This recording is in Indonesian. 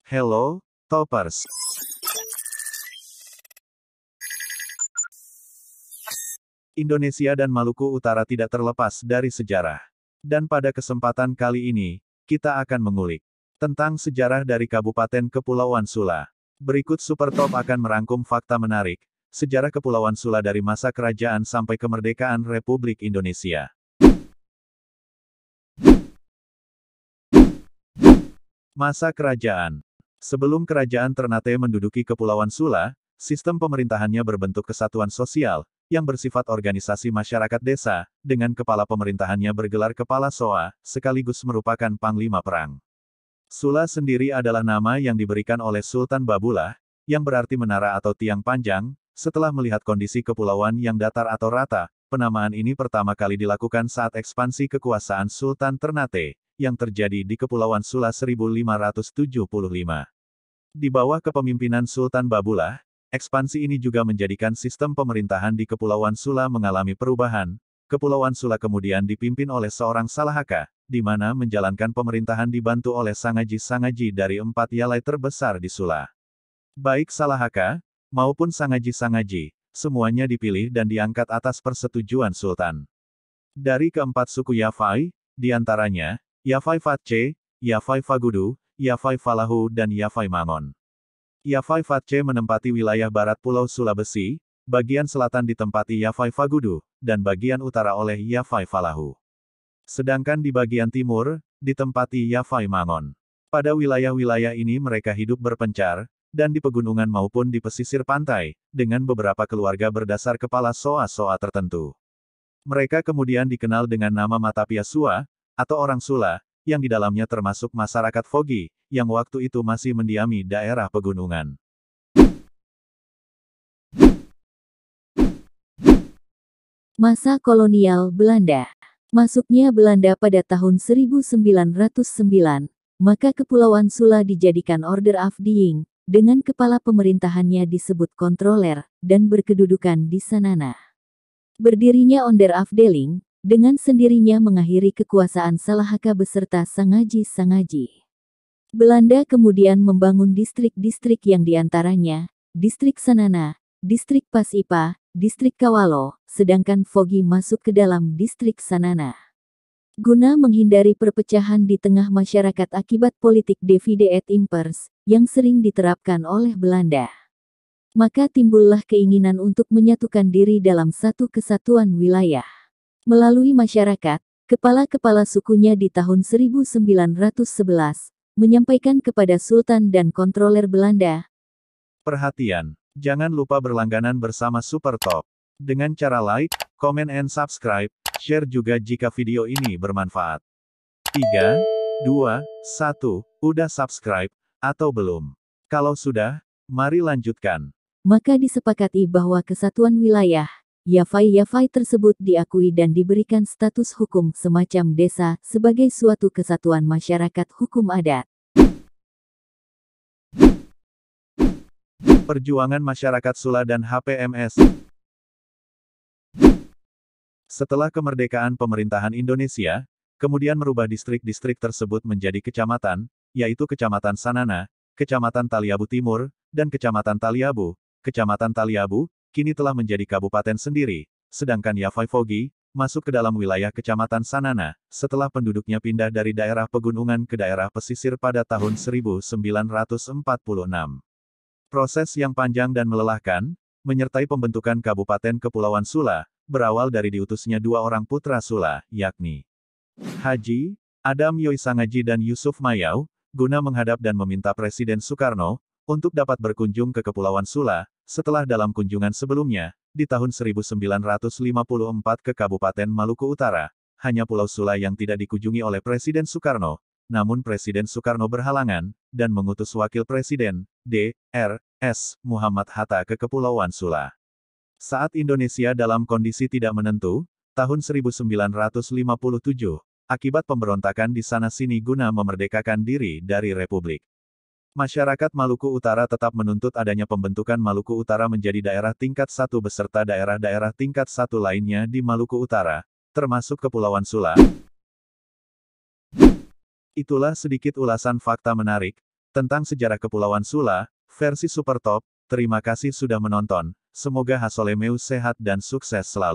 Hello, Toppers. Indonesia dan Maluku Utara tidak terlepas dari sejarah. Dan pada kesempatan kali ini, kita akan mengulik tentang sejarah dari Kabupaten Kepulauan Sula. Berikut Super Top akan merangkum fakta menarik, sejarah Kepulauan Sula dari masa kerajaan sampai kemerdekaan Republik Indonesia. Masa kerajaan. Sebelum kerajaan Ternate menduduki Kepulauan Sula, sistem pemerintahannya berbentuk kesatuan sosial, yang bersifat organisasi masyarakat desa, dengan kepala pemerintahannya bergelar Kepala Soa, sekaligus merupakan Panglima Perang. Sula sendiri adalah nama yang diberikan oleh Sultan Babulah, yang berarti menara atau tiang panjang. Setelah melihat kondisi kepulauan yang datar atau rata, penamaan ini pertama kali dilakukan saat ekspansi kekuasaan Sultan Ternate, yang terjadi di Kepulauan Sula 1575. Di bawah kepemimpinan Sultan Babulah, ekspansi ini juga menjadikan sistem pemerintahan di Kepulauan Sula mengalami perubahan. Kepulauan Sula kemudian dipimpin oleh seorang Salahaka, di mana menjalankan pemerintahan dibantu oleh Sangaji-Sangaji dari 4 yalai terbesar di Sula. Baik Salahaka, maupun Sangaji-Sangaji, semuanya dipilih dan diangkat atas persetujuan Sultan. Dari keempat suku Yafai, diantaranya, Yafai Fatce, Yafai Fagudu, Yafai Falahu dan Yafai Mangon. Yafai Fatce menempati wilayah barat Pulau Sulawesi, bagian selatan ditempati Yafai Fagudu, dan bagian utara oleh Yafai Falahu. Sedangkan di bagian timur, ditempati Yafai Mangon. Pada wilayah-wilayah ini mereka hidup berpencar, dan di pegunungan maupun di pesisir pantai, dengan beberapa keluarga berdasar kepala soa-soa tertentu. Mereka kemudian dikenal dengan nama Matapia Sua, atau orang Sula, yang di dalamnya termasuk masyarakat Fogi, yang waktu itu masih mendiami daerah pegunungan. Masa kolonial Belanda. Masuknya Belanda pada tahun 1909, maka Kepulauan Sula dijadikan Order Afdeling, dengan kepala pemerintahannya disebut kontroler, dan berkedudukan di Sanana. Berdirinya Order Afdeling, dengan sendirinya mengakhiri kekuasaan Salahaka beserta Sangaji-Sangaji. Belanda kemudian membangun distrik-distrik yang diantaranya, Distrik Sanana, Distrik Pasipa, Distrik Kawalo, sedangkan Fogi masuk ke dalam Distrik Sanana. Guna menghindari perpecahan di tengah masyarakat akibat politik divide et impers, yang sering diterapkan oleh Belanda. Maka timbullah keinginan untuk menyatukan diri dalam satu kesatuan wilayah. Melalui masyarakat, kepala-kepala sukunya di tahun 1911, menyampaikan kepada Sultan dan kontroler Belanda. Perhatian, jangan lupa berlangganan bersama Super Top. Dengan cara like, comment and subscribe, share juga jika video ini bermanfaat. 3, 2, 1, udah subscribe, atau belum? Kalau sudah, mari lanjutkan. Maka disepakati bahwa kesatuan wilayah, Yafai-Yafai tersebut diakui dan diberikan status hukum semacam desa sebagai suatu kesatuan masyarakat hukum adat. Perjuangan masyarakat Sula dan HPMS. Setelah kemerdekaan pemerintahan Indonesia, kemudian merubah distrik-distrik tersebut menjadi kecamatan, yaitu Kecamatan Sanana, Kecamatan Taliabu Timur, dan Kecamatan Taliabu. Kecamatan Taliabu, kini telah menjadi kabupaten sendiri, sedangkan Yafai Fogi, masuk ke dalam wilayah Kecamatan Sanana, setelah penduduknya pindah dari daerah pegunungan ke daerah pesisir pada tahun 1946. Proses yang panjang dan melelahkan, menyertai pembentukan Kabupaten Kepulauan Sula, berawal dari diutusnya 2 orang putra Sula, yakni Haji Adam Yoi Sangaji dan Yusuf Mayau, guna menghadap dan meminta Presiden Soekarno, untuk dapat berkunjung ke Kepulauan Sula, setelah dalam kunjungan sebelumnya, di tahun 1954 ke Kabupaten Maluku Utara, hanya Pulau Sula yang tidak dikunjungi oleh Presiden Soekarno, namun Presiden Soekarno berhalangan, dan mengutus Wakil Presiden, Dr.S. Muhammad Hatta ke Kepulauan Sula. Saat Indonesia dalam kondisi tidak menentu, tahun 1957, akibat pemberontakan di sana-sini guna memerdekakan diri dari Republik. Masyarakat Maluku Utara tetap menuntut adanya pembentukan Maluku Utara menjadi daerah tingkat 1 beserta daerah-daerah tingkat 1 lainnya di Maluku Utara, termasuk Kepulauan Sula. Itulah sedikit ulasan fakta menarik Tentang sejarah Kepulauan Sula, versi Super Top. Terima kasih sudah menonton. Semoga Hasolemeus sehat dan sukses selalu.